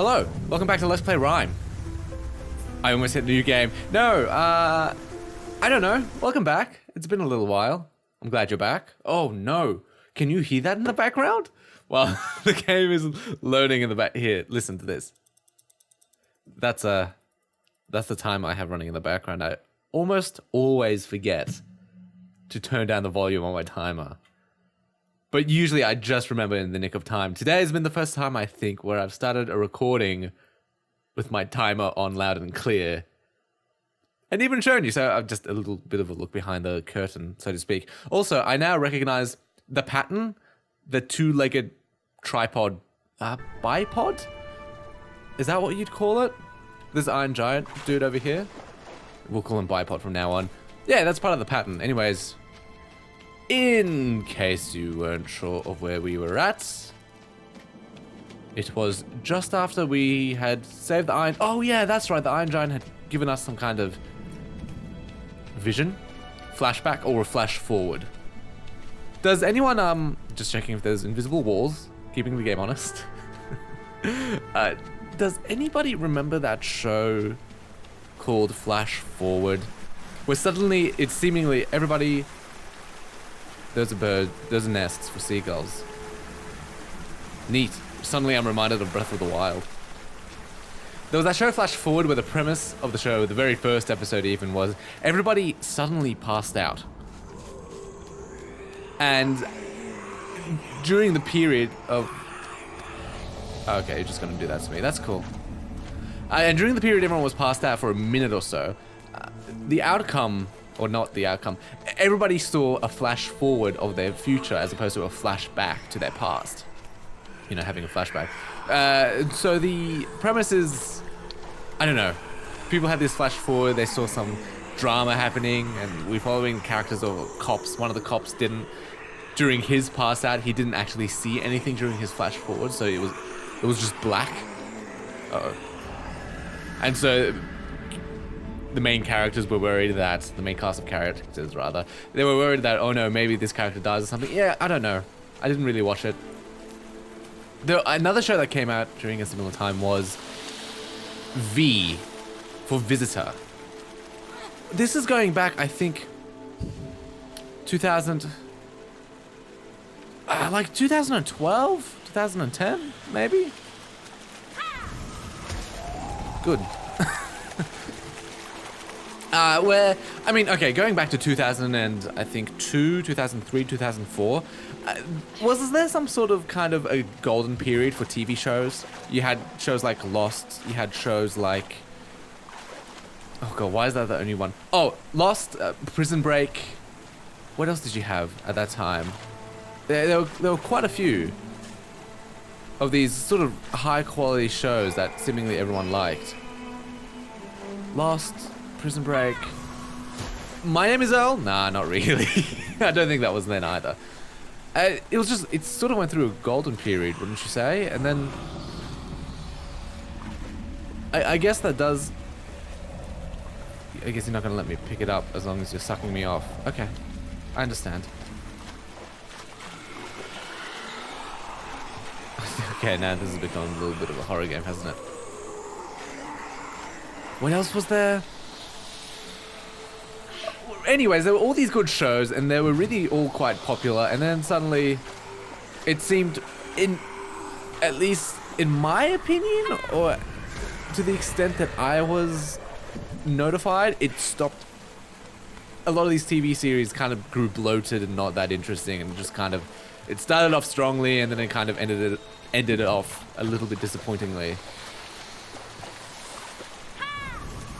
Hello, welcome back to Let's Play RiME. I almost hit new game. No, I don't know. Welcome back. It's been a little while. I'm glad you're back. Oh no, can you hear that in the background? Well, the game is loading in the back. Here, listen to this. That's the time I have running in the background. I almost always forget to turn down the volume on my timer. But usually I just remember in the nick of time. Today has been the first time, I think, where I've started a recording with my timer on loud and clear. And even shown you, so I've just a little bit of a look behind the curtain, so to speak. Also, I now recognize the pattern, the two-legged tripod, bipod? Is that what you'd call it? This Iron Giant dude over here? We'll call him bipod from now on. Yeah, that's part of the pattern. Anyways, in case you weren't sure of where we were at, it was just after we had saved the Iron... Oh yeah, that's right, the Iron Giant had given us some kind of vision, flashback, or a flash forward. Does anyone, just checking if there's invisible walls, keeping the game honest. Does anybody remember that show called Flash Forward? Where suddenly, it's seemingly everybody... There's a bird, there's nests for seagulls. Neat. Suddenly I'm reminded of Breath of the Wild. There was that show Flash Forward where the premise of the show, the very first episode even, was everybody suddenly passed out. And during the period of... Okay, you're just gonna do that to me. That's cool. And during the period everyone was passed out for a minute or so, the outcome... Or not the outcome. Everybody saw a flash forward of their future as opposed to a flashback to their past. You know, having a flashback. So the premise is, I don't know. People had this flash forward, they saw some drama happening, and we're following characters of cops. One of the cops didn't, during his pass out, he didn't actually see anything during his flash forward, so it was just black. Uh-oh. And so the main characters were worried that, the main cast of characters rather, they were worried that, oh no, maybe this character dies or something. Yeah, I don't know. I didn't really watch it. Another show that came out during a similar time was V for Visitor. This is going back, I think, 2012, 2010, maybe? Good. Where, I mean, okay, going back to 2003, 2004, was there some sort of kind of a golden period for TV shows? You had shows like Lost, you had shows like... Oh god, why is that the only one? Oh, Lost, Prison Break. What else did you have at that time? There were quite a few of these sort of high quality shows that seemingly everyone liked. Lost... Prison Break. My Name is Earl? Nah, not really. I don't think that was then either. It was just, it sort of went through a golden period, wouldn't you say? And then... I guess that does... I guess you're not going to let me pick it up as long as you're sucking me off. Okay, I understand. Okay, now this has become a little bit of a horror game, hasn't it? What else was there? Anyways, there were all these good shows, and they were really all quite popular, and then suddenly, it seemed, at least in my opinion, or to the extent that I was notified, it stopped. A lot of these TV series kind of grew bloated and not that interesting, and just kind of, it started off strongly, and then it kind of ended it off a little bit disappointingly.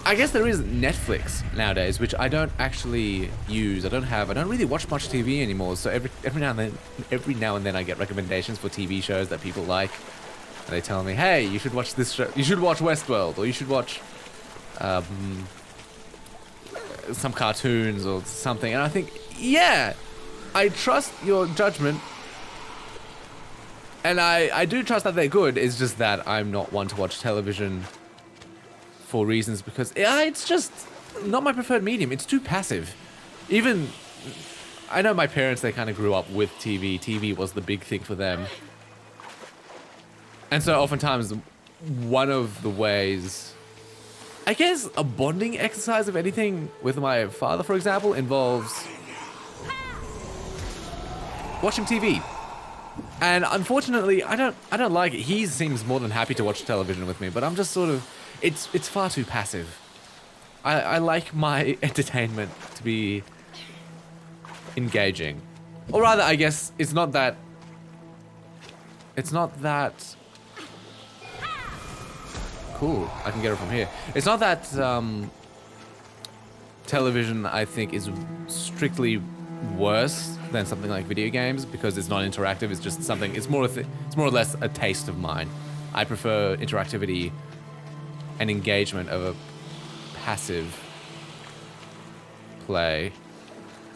I guess there is Netflix nowadays, which I don't actually use. I don't really watch much TV anymore. So every now and then I get recommendations for TV shows that people like. And they tell me, hey, you should watch this show. You should watch Westworld, or you should watch some cartoons or something. And I think, yeah, I trust your judgment. And I do trust that they're good. It's just that I'm not one to watch television for reasons, because it's just not my preferred medium. It's too passive. Even, I know my parents, they kind of grew up with TV. TV was the big thing for them. And so oftentimes one of the ways, I guess a bonding exercise of anything with my father, for example, involves watching TV. And unfortunately, I don't like it. He seems more than happy to watch television with me, but I'm just sort of, it's far too passive. I like my entertainment to be engaging. Or rather, I guess it's not that cool. I can get it from here. It's not that television, I think, is strictly worse than something like video games because it's not interactive. It's just something. It's more or less a taste of mine. I prefer interactivity and engagement over passive play.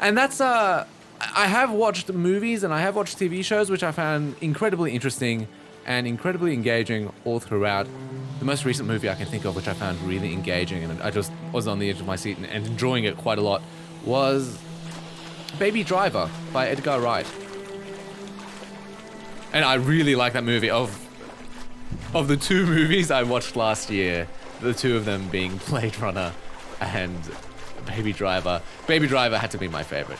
And that's I have watched movies and I have watched TV shows which I found incredibly interesting and incredibly engaging all throughout. The most recent movie I can think of which I found really engaging and I just was on the edge of my seat and enjoying it quite a lot was Baby Driver by Edgar Wright. And I really like that movie. Of the two movies I watched last year, the two of them being Blade Runner and Baby Driver. Baby Driver had to be my favorite.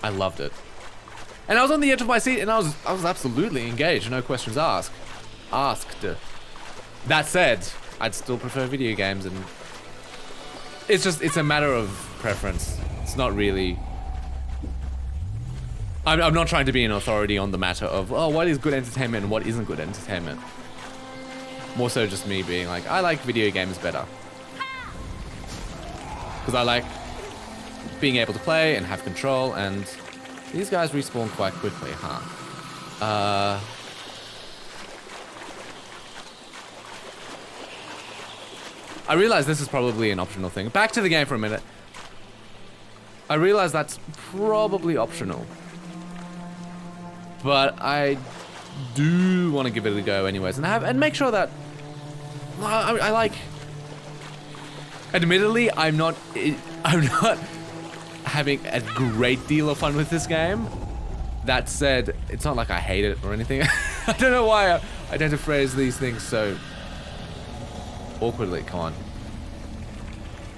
I loved it. And I was on the edge of my seat and I was absolutely engaged, no questions asked. That said, I'd still prefer video games and it's a matter of preference. It's not really, I'm not trying to be an authority on the matter of, oh, what is good entertainment and what isn't good entertainment. More so just me being like, I like video games better. Because I like being able to play and have control, and these guys respawn quite quickly, huh? I realize this is probably an optional thing. Back to the game for a minute. I realize that's probably optional. But I do want to give it a go anyways, and make sure that I like. Admittedly, I'm not having a great deal of fun with this game. That said, it's not like I hate it or anything. I don't know why I tend to phrase these things so awkwardly. Come on.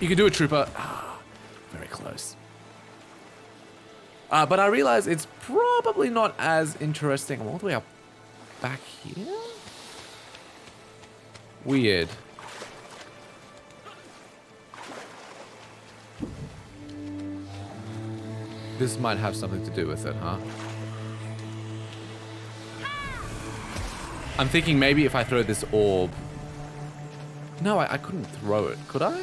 You can do a trooper. Very close. But I realize it's probably not as interesting. I'm all the way up back here? Weird. This might have something to do with it, huh? I'm thinking maybe if I throw this orb... No, I couldn't throw it, could I?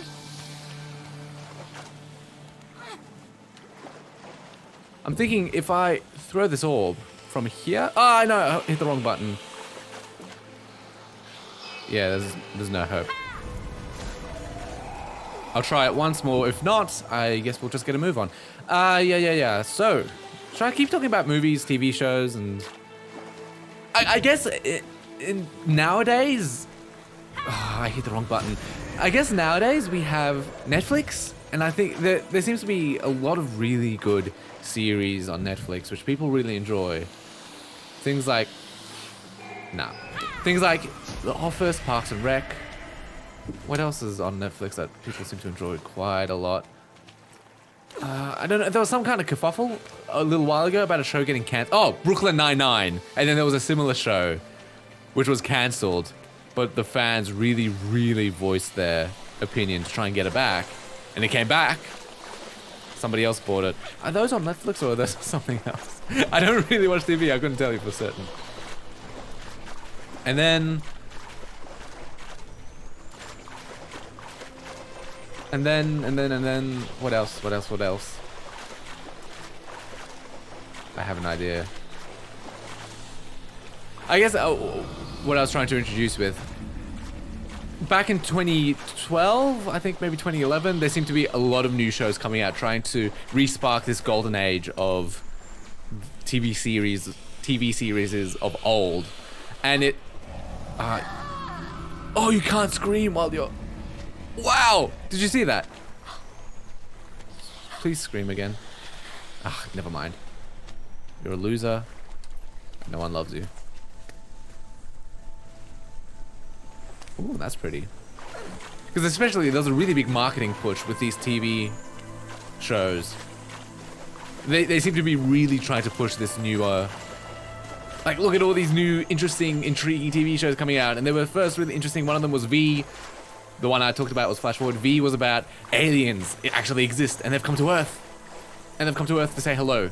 I'm thinking if I throw this orb from here... Oh, no, I hit the wrong button. Yeah, there's no hope. I'll try it once more. If not, I guess we'll just get a move on. Yeah. So, should I keep talking about movies, TV shows, and... I guess nowadays... Oh, I hit the wrong button. I guess nowadays we have Netflix, and I think there seems to be a lot of really good series on Netflix, which people really enjoy. Things like... Things like The Office, Parks and Rec. What else is on Netflix that people seem to enjoy quite a lot? I don't know. There was some kind of kerfuffle a little while ago about a show getting cancelled. Oh, Brooklyn Nine-Nine. And then there was a similar show, which was cancelled. But the fans really, really voiced their opinion to try and get it back. And it came back. Somebody else bought it. Are those on Netflix or are those something else? I don't really watch TV. I couldn't tell you for certain. And then... And then, what else? I have an idea. I guess what I was trying to introduce with, back in 2012, I think maybe 2011, there seemed to be a lot of new shows coming out trying to re-spark this golden age of TV series of old. And it, oh, you can't scream while you're... Wow! Did you see that? Please scream again. Never mind. You're a loser. No one loves you. Ooh, that's pretty. Because especially there's a really big marketing push with these TV shows. They seem to be really trying to push this new, like, look at all these new interesting, intriguing TV shows coming out. And they were first really interesting. One of them was V. The one I talked about was Flash Forward. V was about aliens. It actually exists, and they've come to Earth. And they've come to Earth to say hello.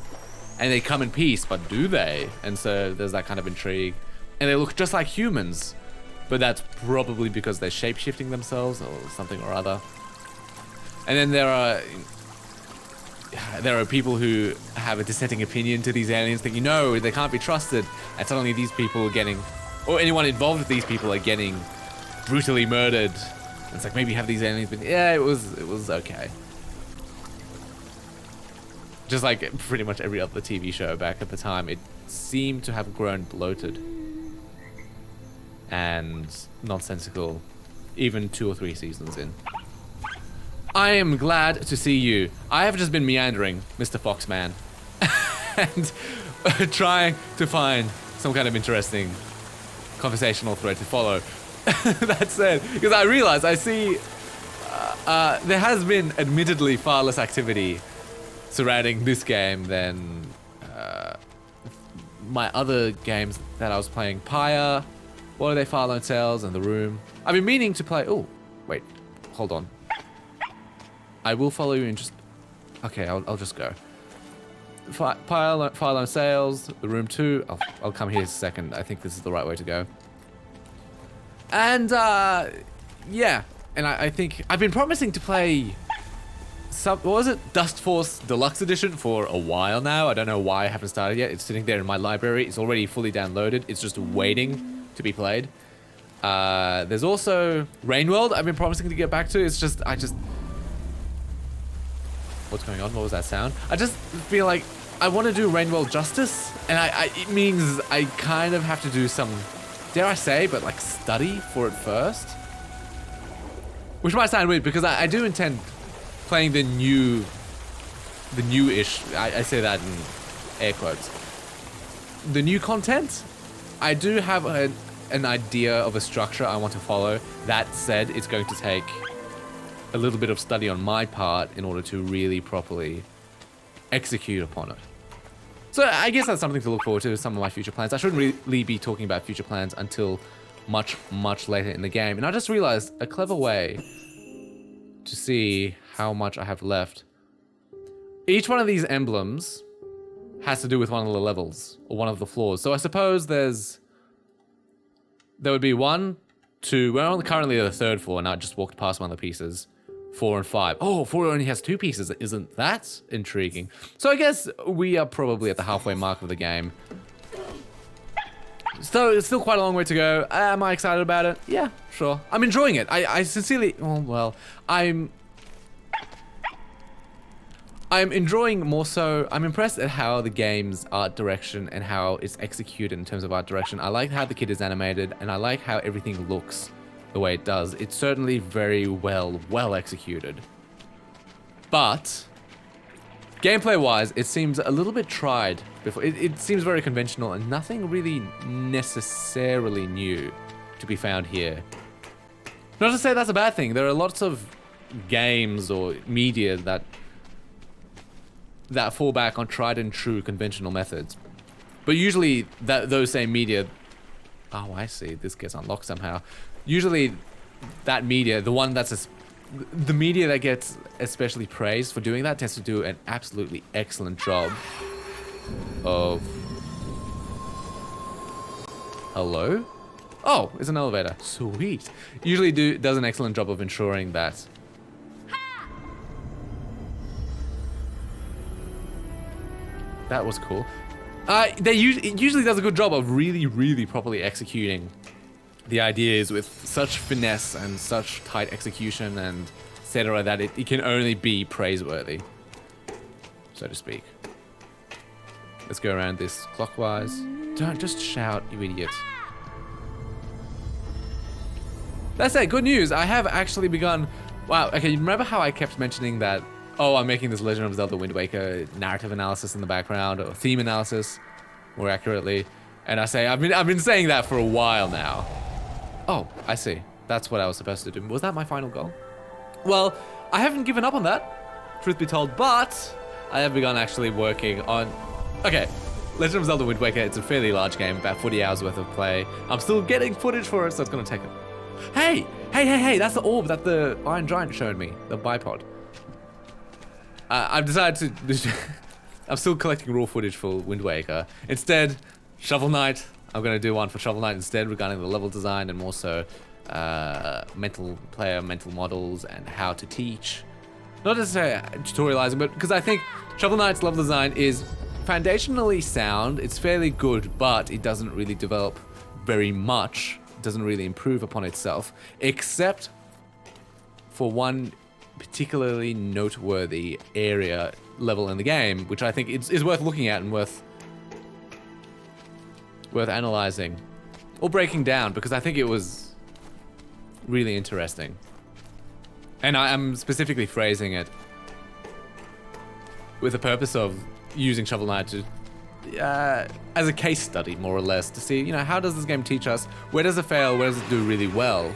And they come in peace, but do they? And so there's that kind of intrigue. And they look just like humans. But that's probably because they're shape-shifting themselves or something or other. And then there are people who have a dissenting opinion to these aliens, thinking, no, they can't be trusted. And suddenly these people are getting, or anyone involved with these people are getting brutally murdered. And it's like, maybe have these aliens been, yeah, it was okay. Just like pretty much every other TV show back at the time, it seemed to have grown bloated and nonsensical, even 2 or 3 seasons in. I am glad to see you. I have just been meandering, Mr. Foxman, and trying to find some kind of interesting conversational thread to follow. That said, because I realize, I see there has been admittedly far less activity surrounding this game than my other games that I was playing. Pyre, What Are They, Far Lone Tales, and The Room. I've been meaning to play, oh, wait, hold on. I will follow you in just, okay, I'll just go. Pyre, Far Lone Tales, The Room 2, I'll come here in a second. I think this is the right way to go. And, yeah, and I think I've been promising to play what was it? Dust Force Deluxe Edition for a while now. I don't know why I haven't started yet. It's sitting there in my library. It's already fully downloaded. It's just waiting to be played. There's also Rain World I've been promising to get back to. It's just, what's going on? What was that sound? I just feel like I want to do Rain World justice, and it means I kind of have to do some, dare I say, but like study for it first. Which might sound weird because I do intend playing the new-ish, I say that in air quotes. The new content, I do have an idea of a structure I want to follow. That said, it's going to take a little bit of study on my part in order to really properly execute upon it. So I guess that's something to look forward to, some of my future plans. I shouldn't really be talking about future plans until much, much later in the game. And I just realized a clever way to see how much I have left. Each one of these emblems has to do with one of the levels or one of the floors. So I suppose there would be 1, 2, we're currently at the 3rd floor and I just walked past one of the pieces. 4 and 5. Oh, 4 only has 2 pieces. Isn't that intriguing? So I guess we are probably at the halfway mark of the game. So it's still quite a long way to go. Am I excited about it? Yeah, sure. I'm enjoying it. I sincerely, I'm enjoying more so. I'm impressed at how the game's art direction and how it's executed in terms of art direction. I like how the kid is animated and I like how everything looks the way it does. It's certainly very well executed. But gameplay wise, it seems a little bit tried before. It seems very conventional and nothing really necessarily new to be found here. Not to say that's a bad thing. There are lots of games or media that fall back on tried and true conventional methods. But usually those same media, oh, I see, this gets unlocked somehow. Usually that media, the media that gets especially praised for doing that tends to do an absolutely excellent job of... Hello? Oh, it's an elevator. Sweet. Usually does an excellent job of ensuring that that was cool. It usually does a good job of really properly executing the ideas with such finesse and such tight execution and etc. that it can only be praiseworthy, so to speak. Let's go around this clockwise. Don't just shout, you idiot. That's it, good news. I have actually begun... Wow, okay, you remember how I kept mentioning that, oh, I'm making this Legend of Zelda Wind Waker narrative analysis in the background, or theme analysis, more accurately. And I say, I've been saying that for a while now. Oh, I see. That's what I was supposed to do. Was that my final goal? Well, I haven't given up on that, truth be told, but I have begun actually working on... Okay, Legend of Zelda Wind Waker, it's a fairly large game, about 40 hours worth of play. I'm still getting footage for it, so it's gonna take it. Hey, that's the orb that the Iron Giant showed me, the Bipod. I've decided to... I'm still collecting raw footage for Wind Waker. Instead, Shovel Knight. I'm gonna do one for Shovel Knight instead regarding the level design and more so mental models and how to teach. Not necessarily tutorializing, but because I think Shovel Knight's level design is foundationally sound. It's fairly good, but it doesn't really develop very much. It doesn't really improve upon itself, except for one particularly noteworthy area level in the game, which I think is worth looking at and worth analyzing or breaking down, because I think it was really interesting. And I'm specifically phrasing it with the purpose of using Shovel Knight to as a case study, more or less, to see, you know, how does this game teach us? Where does it fail? Where does it do really well?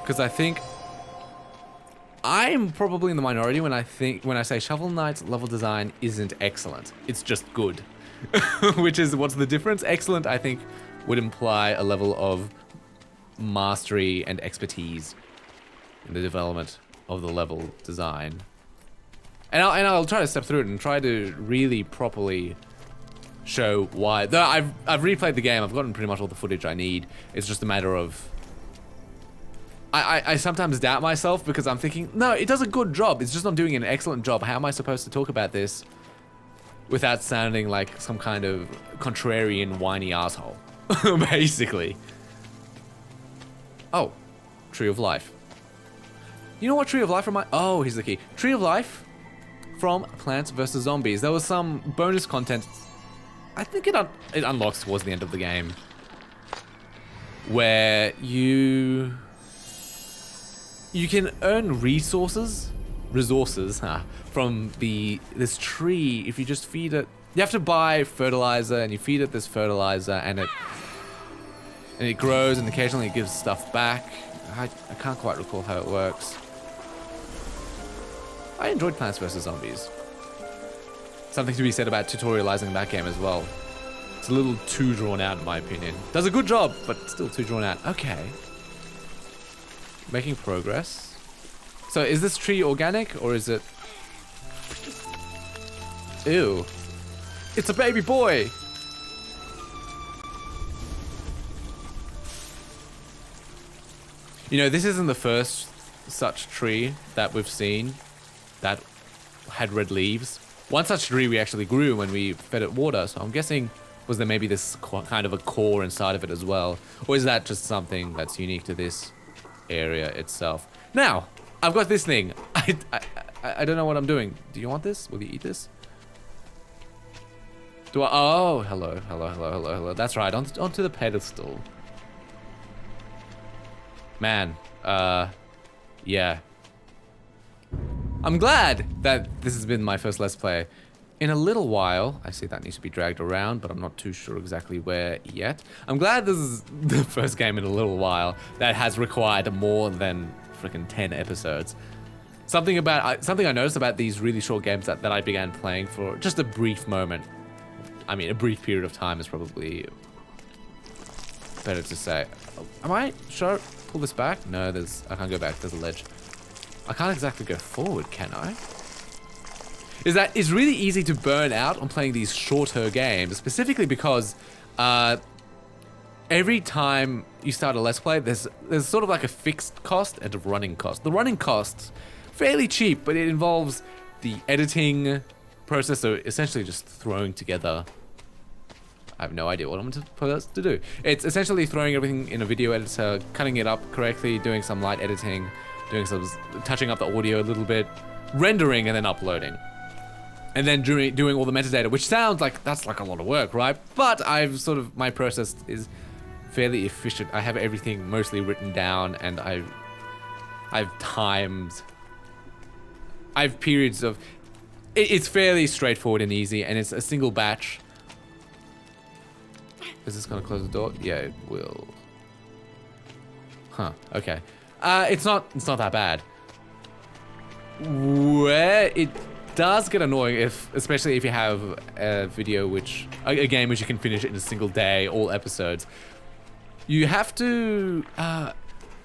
Because I think I'm probably in the minority when I say Shovel Knight's level design isn't excellent. It's just good. Which is, what's the difference? Excellent, I think, would imply a level of mastery and expertise in the development of the level design. And I'll try to step through it and try to really properly show why. Though I've replayed the game, I've gotten pretty much all the footage I need. It's just a matter of... I sometimes doubt myself because I'm thinking, no, it does a good job. It's just not doing an excellent job. How am I supposed to talk about this without sounding like some kind of contrarian, whiny asshole? Basically. Oh, Tree of Life. You know what Tree of Life reminds... Oh, here's the key. Tree of Life from Plants vs. Zombies. There was some bonus content. I think it unlocks towards the end of the game, where you can earn resources from this tree if you just feed it. You have to buy fertilizer and you feed it this fertilizer and it grows and occasionally it gives stuff back. I can't quite recall how it works. I enjoyed Plants vs. Zombies. Something to be said about tutorializing that game as well. It's a little too drawn out in my opinion. Does a good job, but still too drawn out. Okay. Making progress. So is this tree organic or is it... Ew. It's a baby boy! You know, this isn't the first such tree that we've seen that had red leaves. One such tree we actually grew when we fed it water, so I'm guessing, was there maybe this kind of a core inside of it as well? Or is that just something that's unique to this area itself? Now, I've got this thing. I don't know what I'm doing. Do you want this? Will you eat this? Do I? Oh, hello. That's right, onto the pedestal. Man, yeah. I'm glad that this has been my first Let's Play. In a little while, I see that needs to be dragged around, but I'm not too sure exactly where yet. I'm glad this is the first game in a little while that has required more than freaking 10 episodes. Something I noticed about these really short games that I began playing for just a brief moment. I mean, a brief period of time is probably better to say. Am I sure? Pull this back? No, I can't go back. There's a ledge. I can't exactly go forward, can I? It's really easy to burn out on playing these shorter games, specifically because every time you start a Let's Play, there's sort of like a fixed cost and a running cost. The running cost, fairly cheap, but it involves the editing process, so essentially just throwing together... I have no idea what I'm supposed to do. It's essentially throwing everything in a video editor, cutting it up correctly, doing some light editing, touching up the audio a little bit, rendering and then uploading. And then doing all the metadata, which sounds like that's like a lot of work, right? But my process is fairly efficient. I have everything mostly written down and I have periods of, it's fairly straightforward and easy and it's a single batch. Is this gonna close the door? Yeah, it will. Huh, okay. It's not that bad. Where it does get annoying, especially if you have a video a game which you can finish in a single day, all episodes. You have to,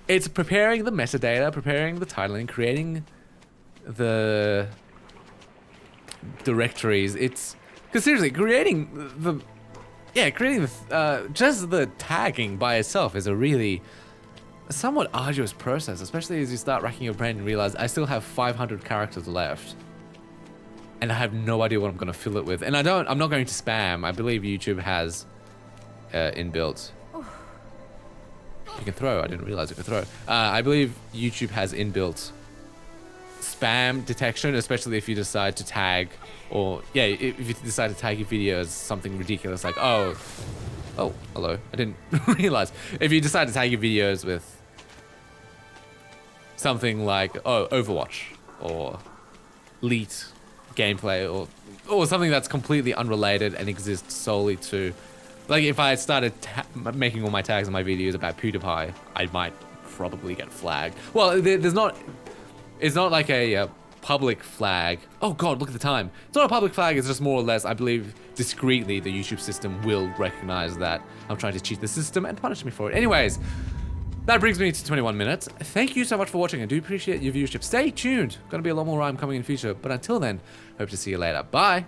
it's preparing the metadata, preparing the titling, creating the directories. Because seriously, creating just the tagging by itself is a really somewhat arduous process, especially as you start racking your brain and realize I still have 500 characters left. And I have no idea what I'm gonna fill it with. And I'm not going to spam. I believe YouTube has inbuilt. You can throw, I didn't realize you could throw. I believe YouTube has inbuilt spam detection, especially if you decide to tag, or yeah, if you decide to tag your video as something ridiculous like, oh, hello, I didn't realize. If you decide to tag your videos with something like, oh, Overwatch, or Leet gameplay, or something that's completely unrelated and exists solely to, like if I started making all my tags on my videos about PewDiePie, I might probably get flagged. Well, it's not like a public flag. Oh god, look at the time. It's not a public flag, it's just more or less, I believe, discreetly the YouTube system will recognize that I'm trying to cheat the system and punish me for it. Anyways, that brings me to 21 minutes. Thank you so much for watching. I do appreciate your viewership. Stay tuned. Gonna be a lot more RiME coming in future, but until then, hope to see you later. Bye.